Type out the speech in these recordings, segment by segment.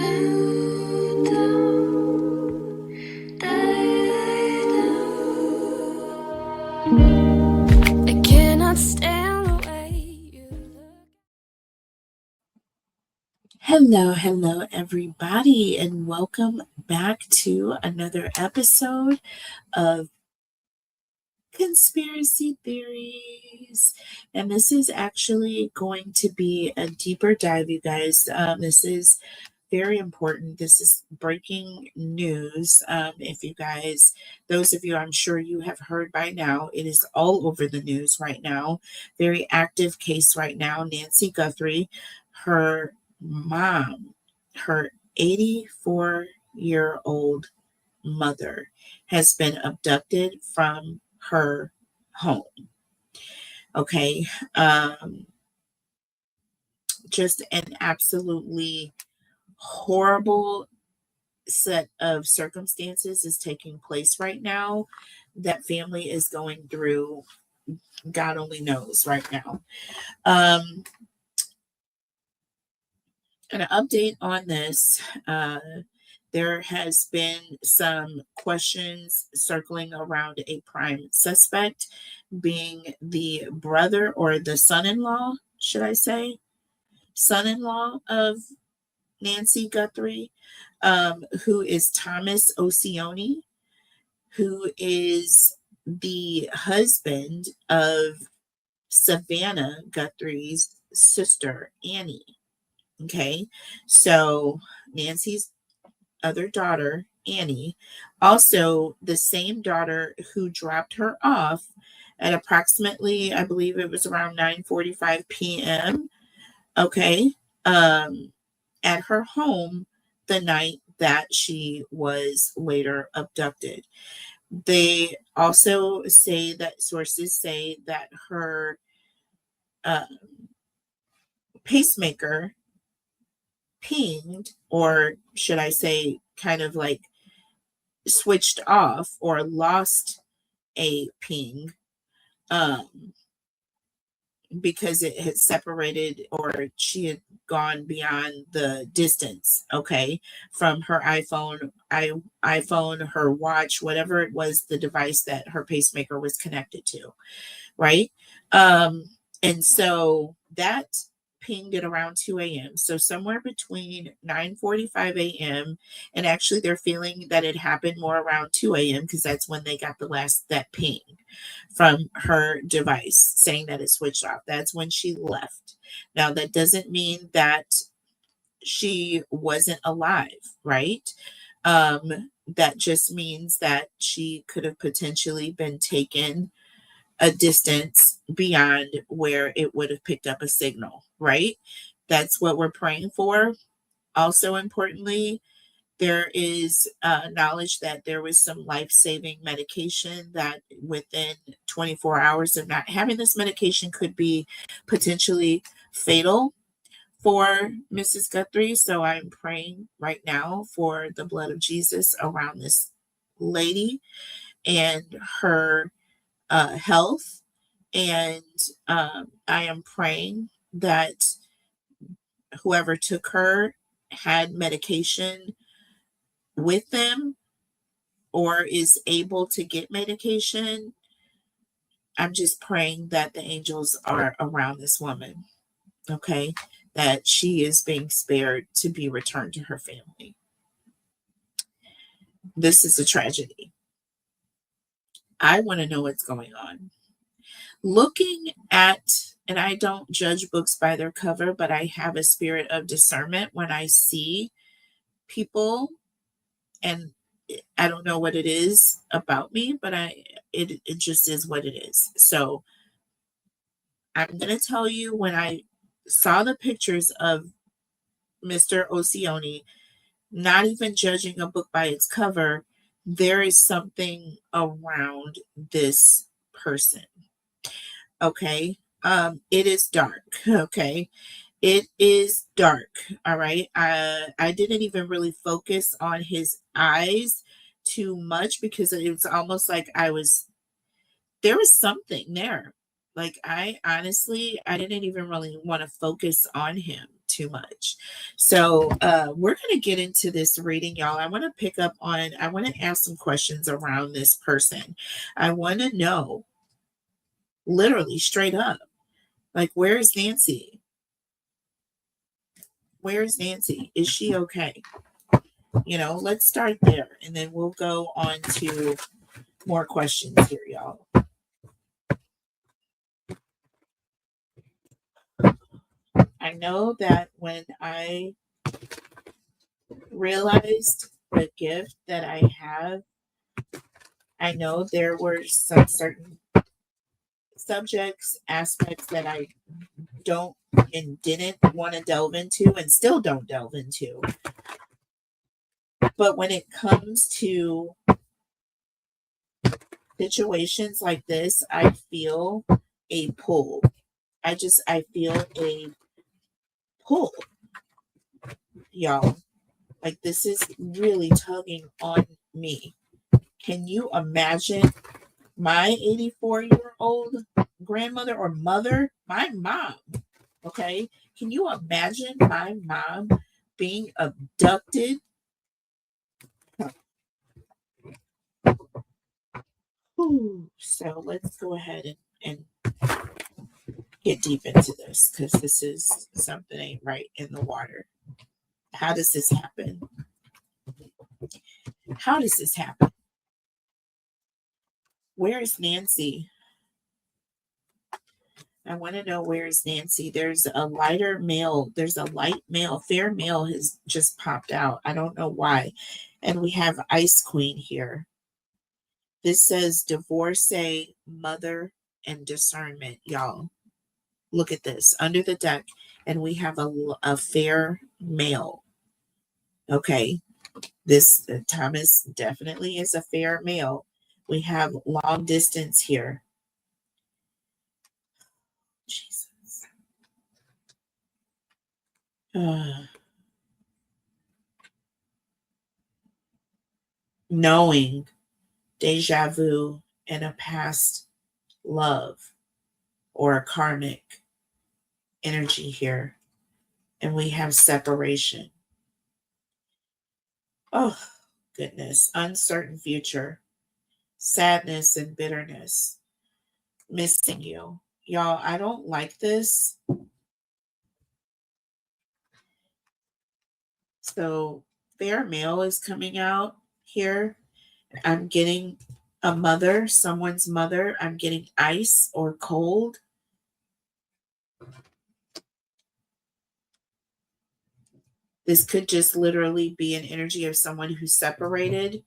I cannot stand the way you look. Hello, everybody, and welcome back to another episode of Conspiracy Theories. And this is actually going to be a deeper dive, you guys. This is very important. This is breaking news. If you guys, those of you, I'm sure you have heard by now, it is all over the news right now. Very active case right now. Nancy Guthrie, her mom, her 84-year-old mother, has been abducted from her home. Okay. Just an absolutely horrible set of circumstances is taking place right now that family is going through. God only knows right now. An update on this. There has been some questions circling around a prime suspect being the brother or the son-in-law, should I say, son-in-law of Nancy Guthrie, who is Thomas Oceoni, who is the husband of Savannah Guthrie's sister, Annie. Okay, so Nancy's other daughter, Annie, also the same daughter who dropped her off at approximately, I believe it was around 9:45 p.m. Okay, at her home the night that she was later abducted. They also say that sources say that her pacemaker pinged, or should I say, kind of like switched off or lost a ping, because it had separated, or she had gone beyond the distance, okay, from her iPhone, her watch, whatever it was, the device that her pacemaker was connected to, right? And so that pinged at around 2 a.m. So somewhere between 9:45 a.m. and actually they're feeling that it happened more around 2 a.m. because that's when they got that ping from her device saying that it switched off. That's when she left. Now that doesn't mean that she wasn't alive, right? That just means that she could have potentially been taken a distance beyond where it would have picked up a signal, right? That's what we're praying for. Also, importantly, there is knowledge that there was some life-saving medication that within 24 hours of not having this medication could be potentially fatal for Mrs. Guthrie. So I'm praying right now for the blood of Jesus around this lady and her health. And I am praying that whoever took her had medication with them or is able to get medication. I'm just praying that the angels are around this woman, okay? That she is being spared to be returned to her family. This is a tragedy. I want to know what's going on. Looking at, and I don't judge books by their cover, but I have a spirit of discernment when I see people, and I don't know what it is about me, but it just is what it is. So I'm going to tell you, when I saw the pictures of Mr. Oceoni, not even judging a book by its cover, there is something around this person. Okay. It is dark. Okay. It is dark. All right. I didn't even really focus on his eyes too much because it was almost like there was something there. Like I didn't even really want to focus on him too much. So we're going to get into this reading, y'all. I want to ask some questions around this person. I want to know, literally straight up, like, where's Nancy? Where's Nancy? Is she okay? Let's start there, and then we'll go on to more questions here, y'all. I know that when I realized the gift that I have, I know there were some certain subjects, aspects that I don't and didn't want to delve into and still don't delve into. But when it comes to situations like this, I feel a pull. I feel a pull, y'all. Like, this is really tugging on me. Can you imagine my 84-year-old grandmother or mother, my mom? Okay. Can you imagine my mom being abducted? So let's go ahead and get deep into this, because this is something ain't right in the water. How does this happen? How does this happen? Where is Nancy? I want to know, where is Nancy? There's a lighter male. There's a light male. Fair male has just popped out. I don't know why. And we have Ice Queen here. This says divorcee, mother, and discernment, y'all. Look at this. Under the deck, and we have a fair male. Okay. This Thomas definitely is a fair male. We have long distance here. Jesus. Knowing, deja vu, and a past love or a karmic energy here. And we have separation. Oh, goodness. Uncertain future. Sadness and bitterness. Missing you. Y'all, I don't like this. So, fair male is coming out here. I'm getting a mother, someone's mother. I'm getting ice or cold. This could just literally be an energy of someone who's separated,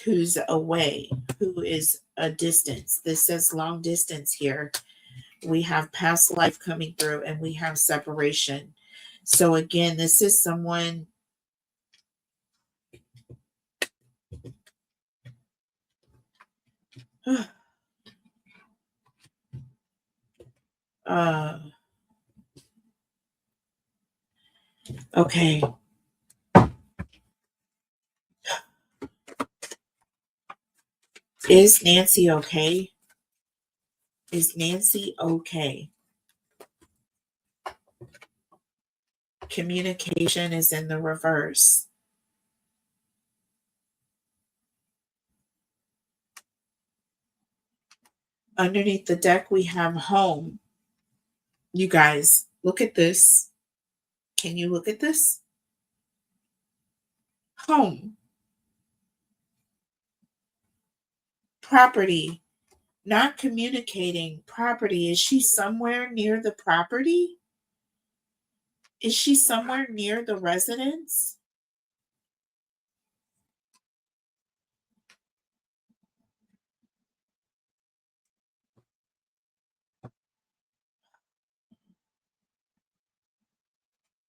who's away, who is a distance. This says long distance here. We have past life coming through, and we have separation. So again, this is someone okay. Is Nancy okay? Is Nancy okay? Communication is in the reverse. Underneath the deck, we have home. You guys, look at this. Can you look at this? Home. Property. Not communicating. Property. Is she somewhere near the property? Is she somewhere near the residence?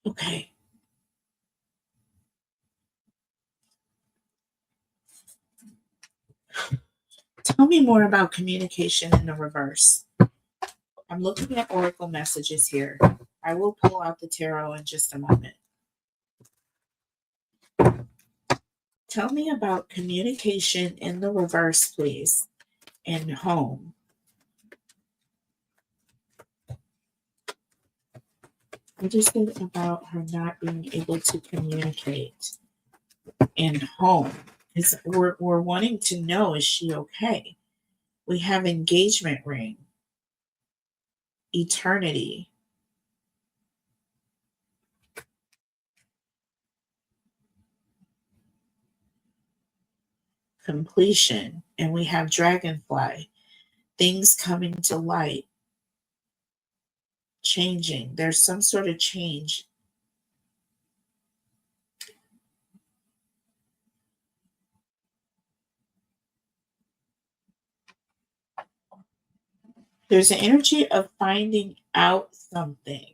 Okay. Tell me more about communication in the reverse. I'm looking at oracle messages here. I will pull out the tarot in just a moment. Tell me about communication in the reverse, please, and home. I just think about her not being able to communicate in home. We're wanting to know, is she okay? We have engagement ring, eternity, completion, and we have dragonfly, things coming to light, changing. There's some sort of change. There's an energy of finding out something.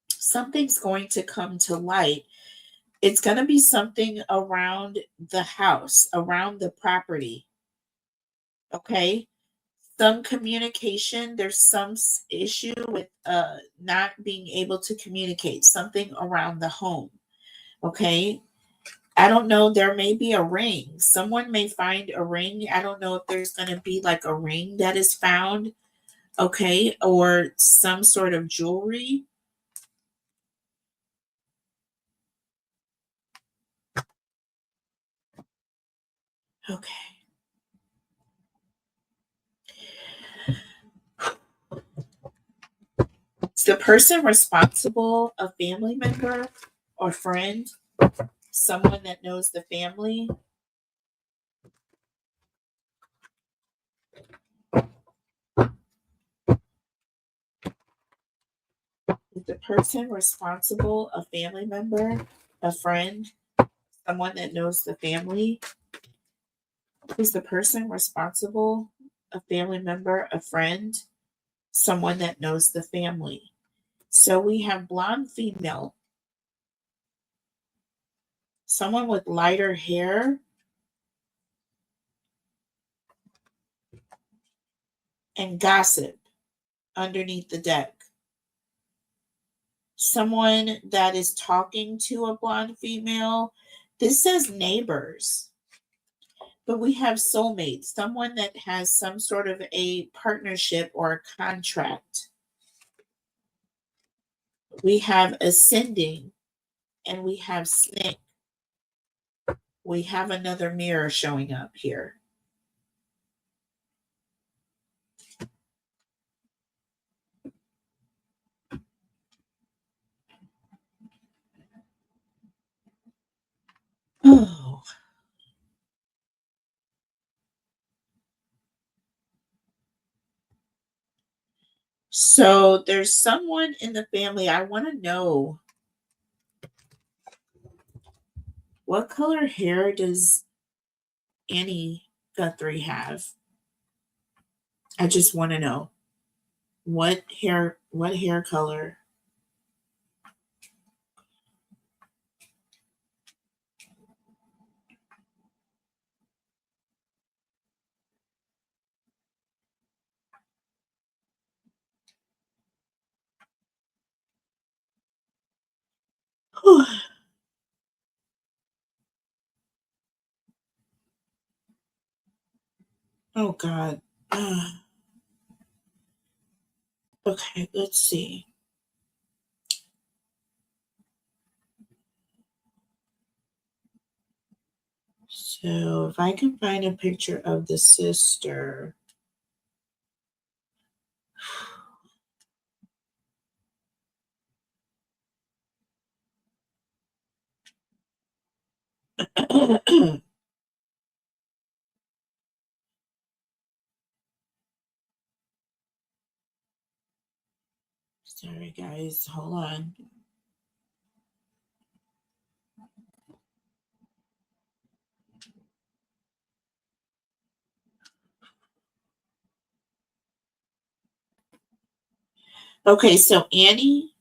Something's going to come to light. It's going to be something around the house, around the property. Okay. Some communication, there's some issue with not being able to communicate, something around the home. Okay. I don't know. There may be a ring. Someone may find a ring. I don't know if there's going to be like a ring that is found. Okay. Or some sort of jewelry. Okay. Is the person responsible a family member or friend? Someone that knows the family? Is the person responsible a family member, a friend, someone that knows the family? Is the person responsible a family member, a friend, someone that knows the family? So we have blonde female, someone with lighter hair, and gossip underneath the deck. Someone that is talking to a blonde female. This says neighbors, but we have soulmates, someone that has some sort of a partnership or a contract. We have ascending and we have snake. We have another mirror showing up here. Oh, so there's someone in the family. I want to know, what color hair does Annie Guthrie have? I just want to know what hair color. Oh God. Okay, let's see. So if I can find a picture of the sister. Sorry guys, hold on. Okay, so Annie.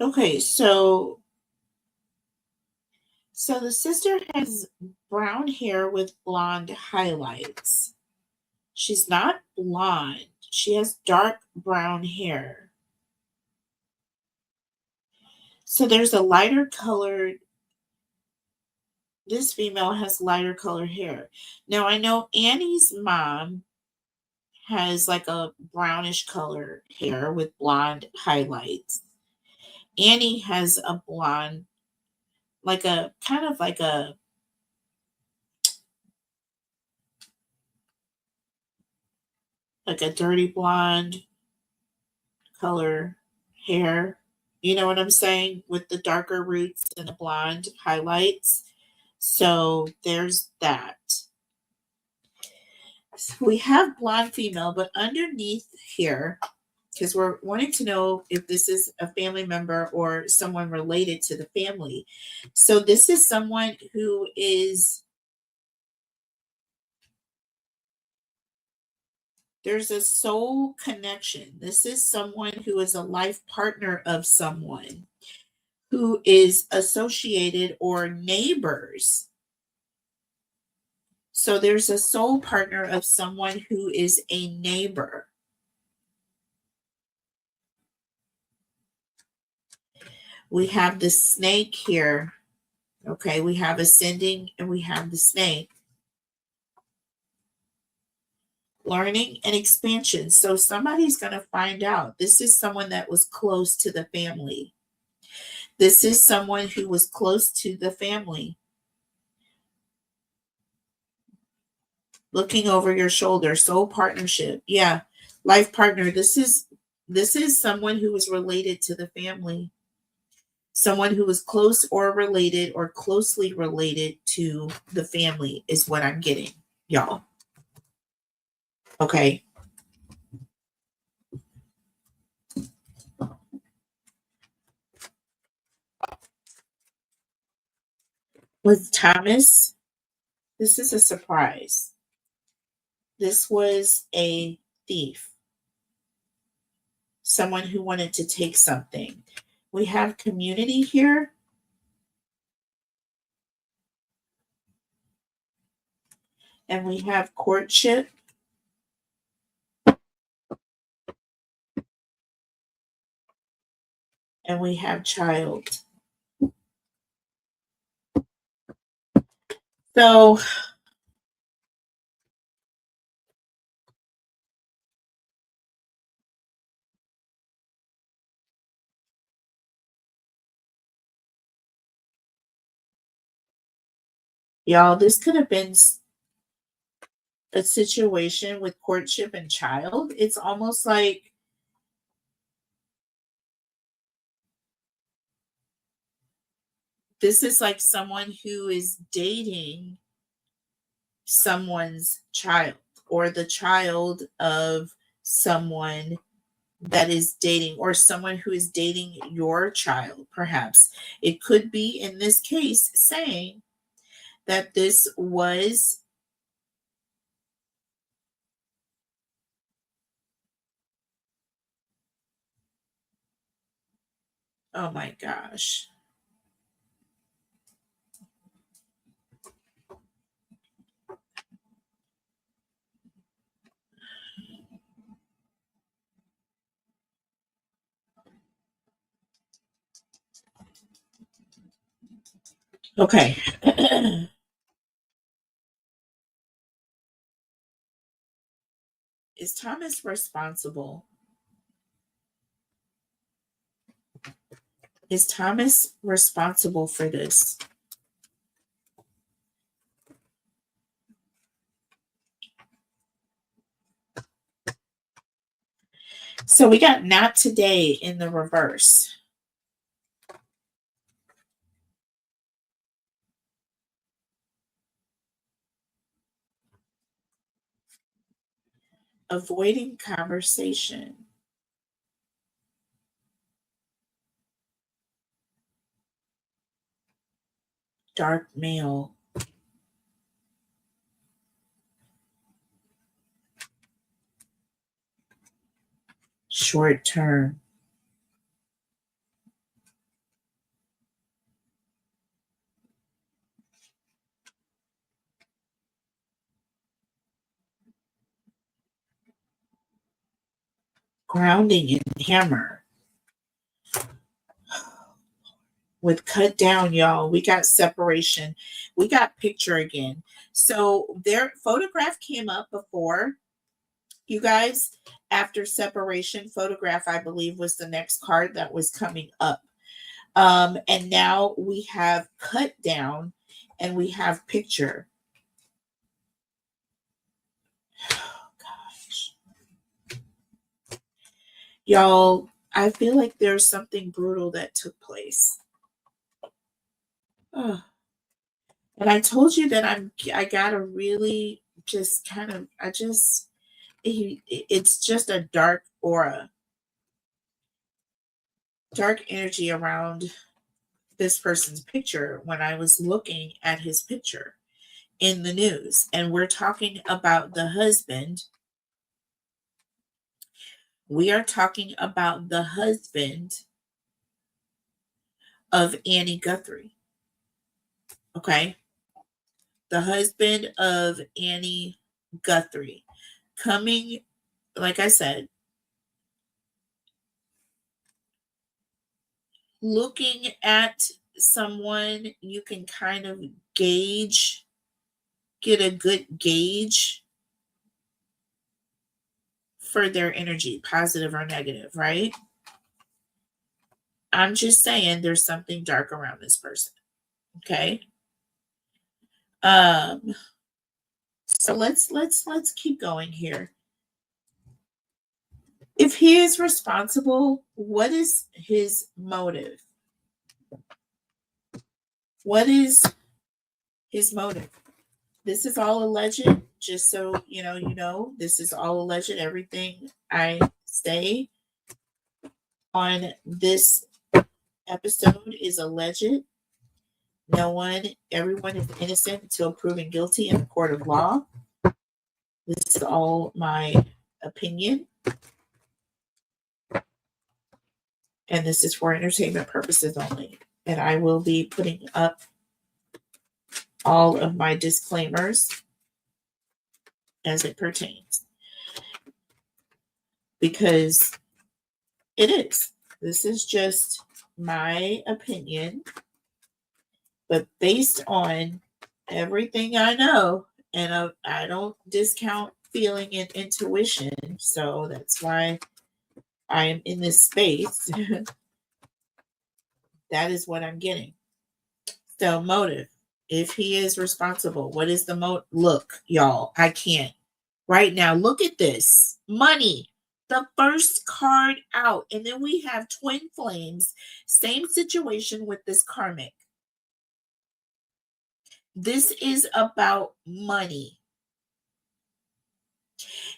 Okay, so the sister has brown hair with blonde highlights. She's not blonde. She has dark brown hair. So there's a lighter colored This female has lighter color hair. Now I know Annie's mom has like a brownish color hair with blonde highlights. Annie has a blonde, like a kind of like a dirty blonde color hair. You know what I'm saying? With the darker roots and the blonde highlights. So there's that. So we have blonde female, but underneath here, because we're wanting to know if this is a family member or someone related to the family. So this is someone who is, there's a soul connection. This is someone who is a life partner of someone who is associated or neighbors. So there's a soul partner of someone who is a neighbor. We have the snake here. Okay, we have ascending and we have the snake. Learning and expansion. So somebody's going to find out. This is someone that was close to the family. This is someone who was close to the family. Looking over your shoulder, soul partnership. Yeah, life partner. This is someone who is related to the family. Someone who is close or related or closely related to the family is what I'm getting, y'all. Okay. With Thomas, this is a surprise. This was a thief, someone who wanted to take something. We have community here. And we have courtship. And we have child. So y'all, this could have been a situation with courtship and child. It's almost like this is like someone who is dating someone's child or the child of someone that is dating or someone who is dating your child, perhaps. It could be, in this case, saying that this was oh my gosh. Okay. Is Thomas responsible? Is Thomas responsible for this? So we got not today in the reverse. Avoiding conversation. Dark male. Short term. Grounding and hammer. with cut down, y'all. We got separation. We got picture again. So their photograph came up before, you guys. After separation, photograph, I believe, was the next card that was coming up. And now we have cut down and we have picture. Oh, gosh. Y'all, I feel like there's something brutal that took place. Oh. And I told you that I gotta really just kind of, it's just a dark aura, dark energy around this person's picture when I was looking at his picture in the news. And we're talking about the husband. We are talking about the husband of Annie Guthrie. Okay. The husband of Annie Guthrie coming, like I said, looking at someone, you can kind of gauge, get a good gauge for their energy, positive or negative, right? I'm just saying there's something dark around this person. Okay. So let's keep going here. If he is responsible, what is his motive? What is his motive? This is all alleged, just so you know, this is all alleged. Everything I say on this episode is alleged. Everyone is innocent until proven guilty in the court of law. This is all my opinion. And this is for entertainment purposes only. And I will be putting up all of my disclaimers as it pertains. Because it is. This is just my opinion. But based on everything I know, and I don't discount feeling and intuition, so that's why I am in this space. That is what I'm getting. So motive. If he is responsible, what is the motive? Look, y'all, I can't. Right now, look at this. Money. The first card out. And then we have twin flames. Same situation with this karmic. This is about money.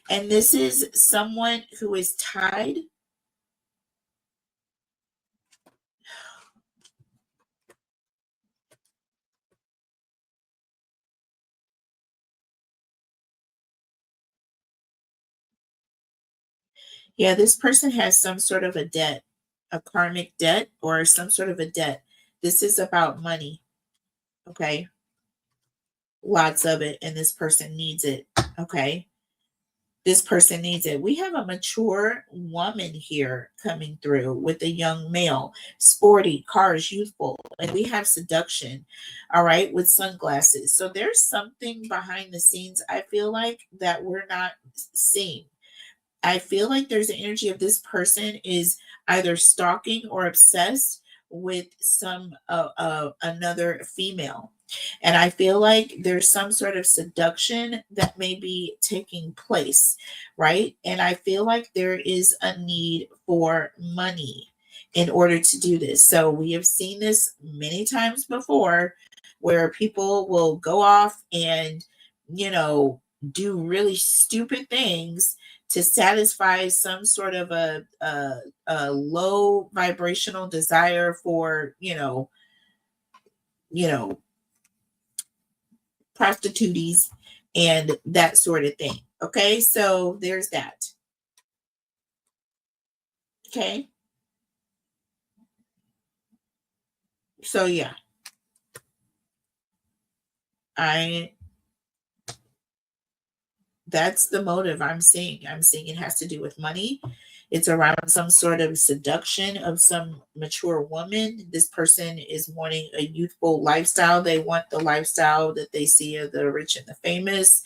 And this is someone who is tied. Yeah, this person has some sort of a debt, a karmic debt, or some sort of a debt. This is about money. Okay. Lots of it. And this person needs it. Okay. This person needs it. We have a mature woman here coming through with a young male, sporty, cars, youthful, and we have seduction, all right, with sunglasses. So there's something behind the scenes, I feel like, that we're not seeing. I feel like there's an energy of this person is either stalking or obsessed with some another female. And I feel like there's some sort of seduction that may be taking place, right? And I feel like there is a need for money in order to do this. So we have seen this many times before where people will go off and, do really stupid things to satisfy some sort of a low vibrational desire for, prostitutes and that sort of thing. Okay, so there's that. Okay. So yeah. That's the motive I'm seeing. I'm seeing it has to do with money. It's around some sort of seduction of some mature woman. This person is wanting a youthful lifestyle. They want the lifestyle that they see of the rich and the famous.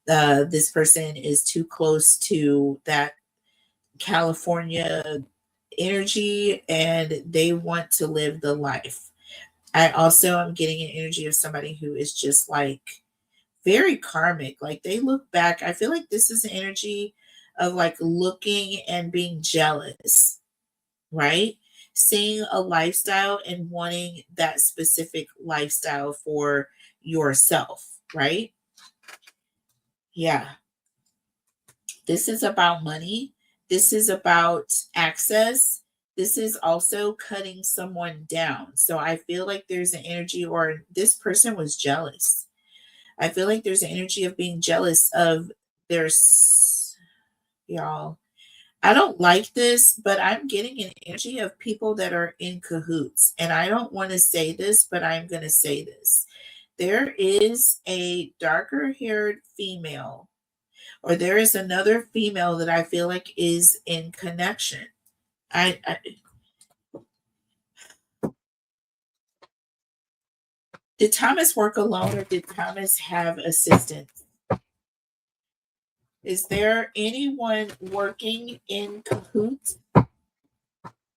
This person is too close to that California energy and they want to live the life. I also am getting an energy of somebody who is just like very karmic. Like they look back. I feel like this is an energy of like looking and being jealous, right? Seeing a lifestyle and wanting that specific lifestyle for yourself, right? Yeah. This is about money. This is about access. This is also cutting someone down. So I feel like there's an energy, or this person was jealous. I feel like there's an energy of being jealous of their, y'all. I don't like this, but I'm getting an energy of people that are in cahoots. And I don't want to say this, but I'm going to say this. There is a darker haired female, or there is another female that I feel like is in connection. I did Thomas work alone or did Thomas have assistants? Is there anyone working in cahoots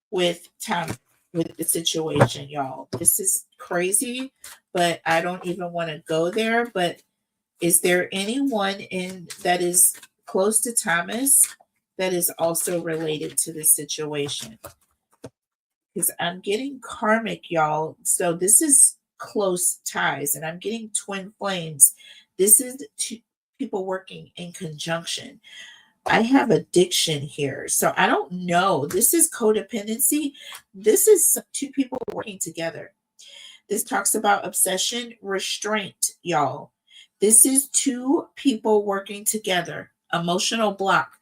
with Thomas with the situation, y'all? This is crazy, but I don't even want to go there. But is there anyone in that is close to Thomas that is also related to this situation? Because I'm getting karmic, y'all. So this is close ties, and I'm getting twin flames. This is two people working in conjunction. I have addiction here. So I don't know. This is codependency. This is two people working together. This talks about obsession, restraint, y'all. This is two people working together. Emotional block.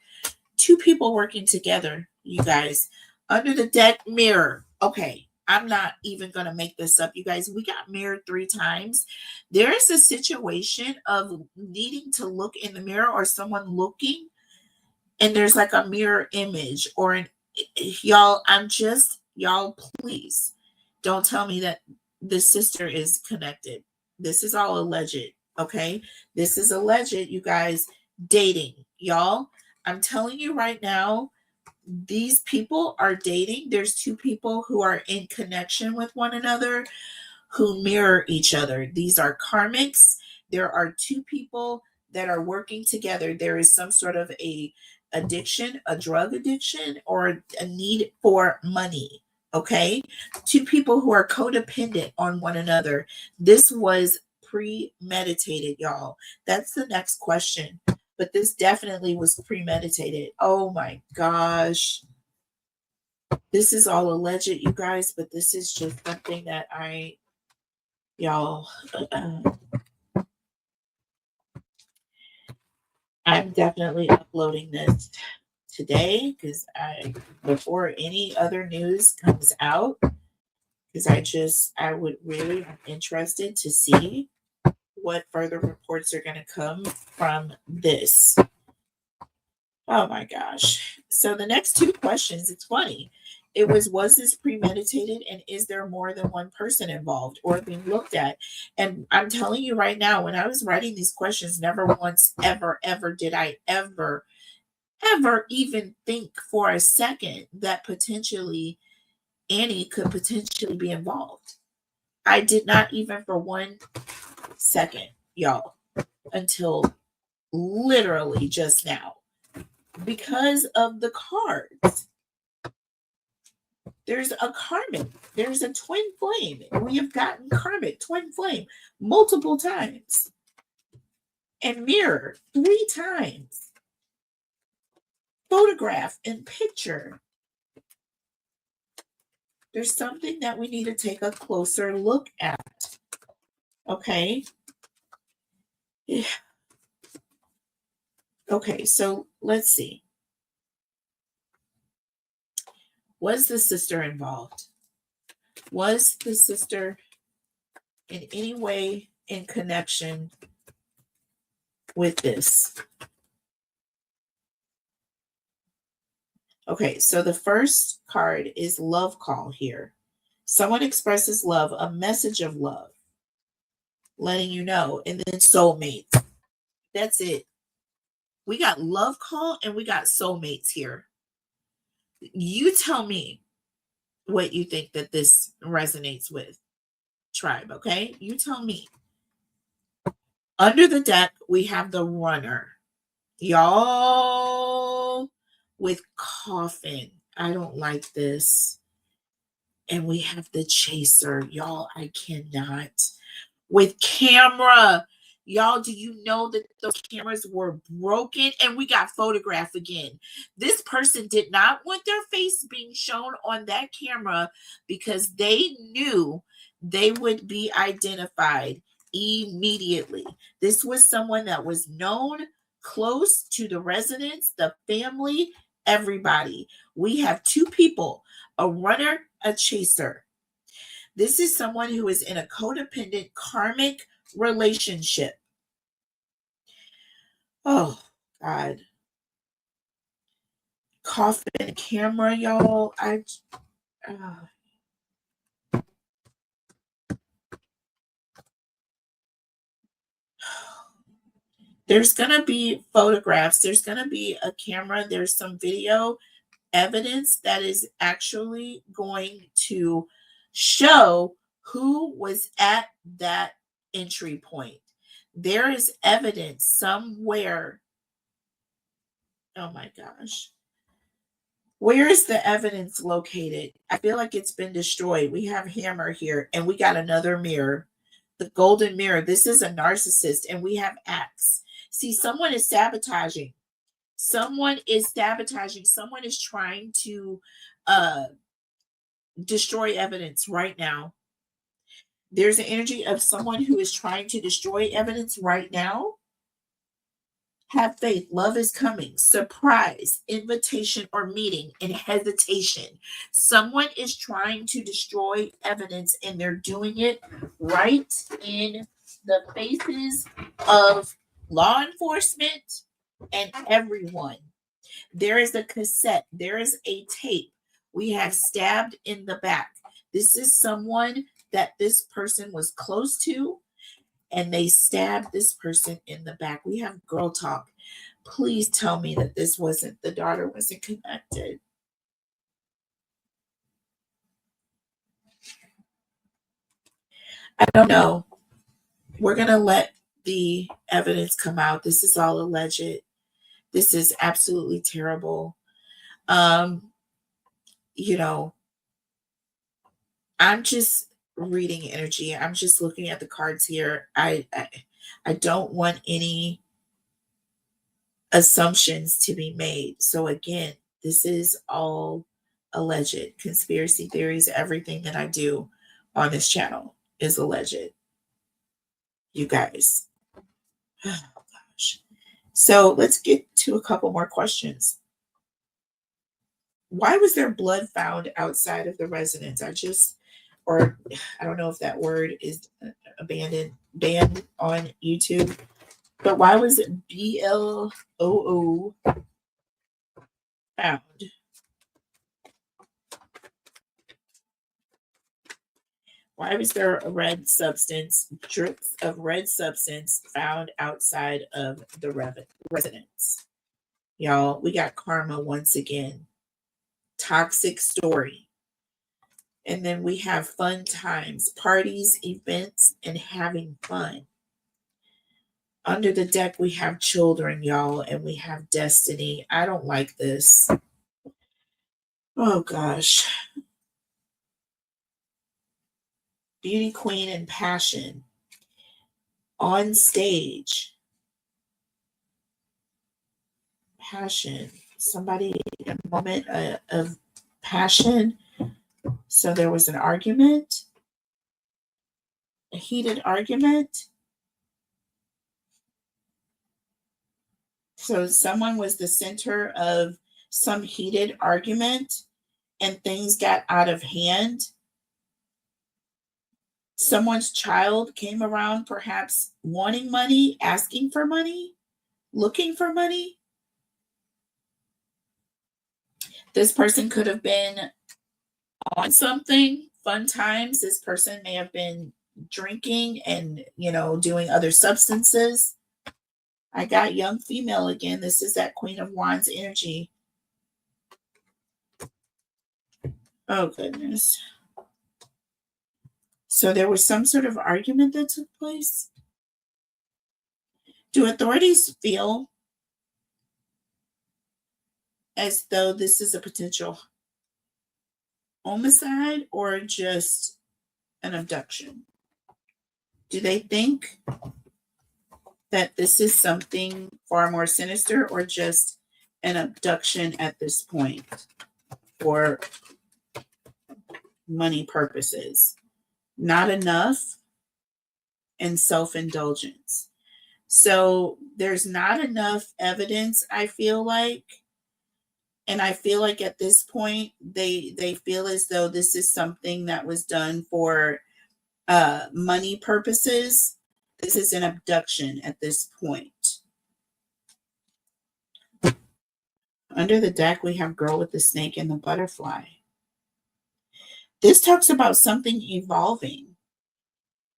Two people working together, you guys. Under the deck, mirror. Okay, I'm not even going to make this up, you guys. We got mirrored 3 times. There is a situation of needing to look in the mirror or someone looking, and there's like a mirror image or an, y'all, y'all, please don't tell me that this sister is connected. This is all alleged, okay? This is alleged, you guys. Dating, y'all. I'm telling you right now, these people are dating. There's 2 people who are in connection with one another, who mirror each other. These are karmics. There are 2 people that are working together. There is some sort of a addiction, a drug addiction, or a need for money. Okay, 2 people who are codependent on one another. This was premeditated, y'all. That's the next question. But this definitely was premeditated. Oh my gosh. This is all alleged, you guys, but this is just something that y'all, I'm definitely uploading this today because before any other news comes out, because I'm interested to see what further reports are going to come from this. Oh my gosh. So the next 2 questions, it's funny. It was this premeditated, and is there more than one person involved or being looked at? And I'm telling you right now, when I was writing these questions, never once, ever did I ever even think for a second that potentially Annie could potentially be involved. I did not even for 1 second, y'all, until literally just now, because of the cards. There's a karmic, there's a twin flame. We have gotten karmic, twin flame multiple times, and mirror 3 times, photograph and picture. There's something that we need to take a closer look at. Okay. Yeah. Okay, so let's see. Was the sister involved? Was the sister in any way in connection with this? Okay, so the first card is love call here. Someone expresses love, a message of love, letting you know, and then soulmates. That's it. We got love call and we got soulmates here. You tell me what you think that this resonates with, tribe, okay? You tell me. Under the deck, we have the runner. Y'all with coffin. I don't like this. And we have the chaser. Y'all, I cannot. With camera. Y'all, do you know that those cameras were broken? And we got photograph again. This person did not want their face being shown on that camera because they knew they would be identified immediately. This was someone that was known, close to the residents, the family, everybody. We have two people, a runner, a chaser. This is someone who is in a codependent karmic relationship. Oh, God. Coffin camera, y'all. There's going to be photographs. There's going to be a camera. There's some video evidence that is actually going to show who was at that entry point. There is evidence somewhere. Oh my gosh. Where is the evidence located? I feel like it's been destroyed. We have hammer here and we got another mirror. The golden mirror. This is a narcissist and we have axe. See, someone is sabotaging. Someone is sabotaging. Someone is trying to destroy evidence right now. There's an energy of someone who is trying to destroy evidence right now. Have faith. Love is coming. Surprise, invitation, or meeting, and hesitation. Someone is trying to destroy evidence, and they're doing it right in the faces of law enforcement and everyone. There is a cassette. There is a tape. We have stabbed in the back. This is someone that this person was close to, and they stabbed this person in the back. We have girl talk. Please tell me that this wasn't, the daughter wasn't connected. I don't know. We're going to let the evidence come out. This is all alleged. This is absolutely terrible. You know, I'm just reading energy. I'm just looking at the cards here. I don't want any assumptions to be made. So again, this is all alleged. Conspiracy theories, everything that I do on this channel is alleged. You guys. Oh gosh. So let's get to a couple more questions. Why was there blood found outside of the residence? I don't know if that word is banned on YouTube, but why was it BLOO found? Why was there a red substance, drips of red substance found outside of the residence? Y'all, we got karma once again. Toxic story. And then we have fun times, parties, events, and having fun. Under the deck, we have children, y'all, and we have destiny. I don't like this. Oh, gosh. Beauty queen and passion. On stage. Passion. Somebody, a moment of passion. So there was an argument, a heated argument. So someone was the center of some heated argument and things got out of hand. Someone's child came around perhaps wanting money, asking for money, looking for money. This person could have been on something, fun times. This person may have been drinking and, doing other substances. I got young female again. This is that Queen of Wands energy. Oh, goodness. So there was some sort of argument that took place. Do authorities feel as though this is a potential homicide or just an abduction? Do they think that this is something far more sinister or just an abduction at this point for money purposes? Not enough and self-indulgence. So there's not enough evidence, I feel like. And I feel like at this point, they feel as though this is something that was done for money purposes. This is an abduction at this point. Under the deck, we have Girl with the Snake and the Butterfly. This talks about something evolving.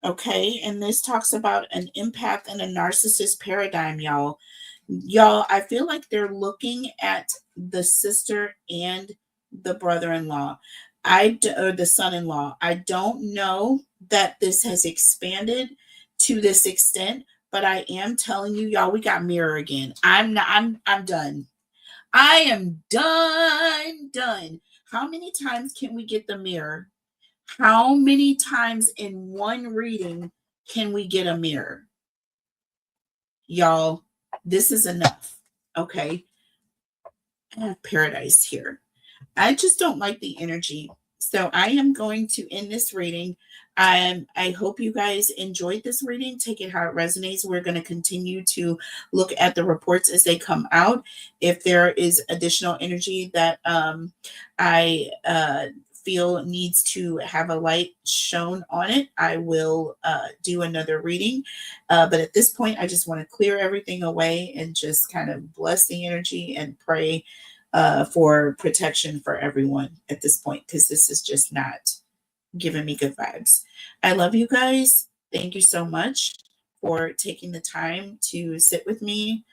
Okay, and this talks about an empath and a narcissist paradigm, y'all. Y'all, I feel like they're looking at the sister and the brother-in-law, or the son-in-law. I don't know that this has expanded to this extent, but I am telling you, y'all, we got mirror again. I'm done. I am done. How many times can we get the mirror? How many times in one reading can we get a mirror? Y'all, this is enough. Okay. I have Paradise here. I just don't like the energy. So I am going to end this reading. I hope you guys enjoyed this reading. Take it how it resonates. We're going to continue to look at the reports as they come out. If there is additional energy that I feel needs to have a light shown on it, I will do another reading. But at this point, I just want to clear everything away and just kind of bless the energy and pray for protection for everyone at this point, because this is just not giving me good vibes. I love you guys. Thank you so much for taking the time to sit with me.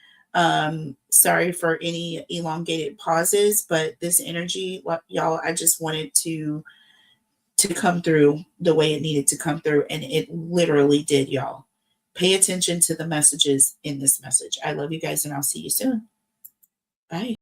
Sorry for any elongated pauses, but this energy, y'all, I just wanted to come through the way it needed to come through, and it literally did, y'all. Pay attention to the messages in this message. I love you guys, and I'll see you soon. Bye.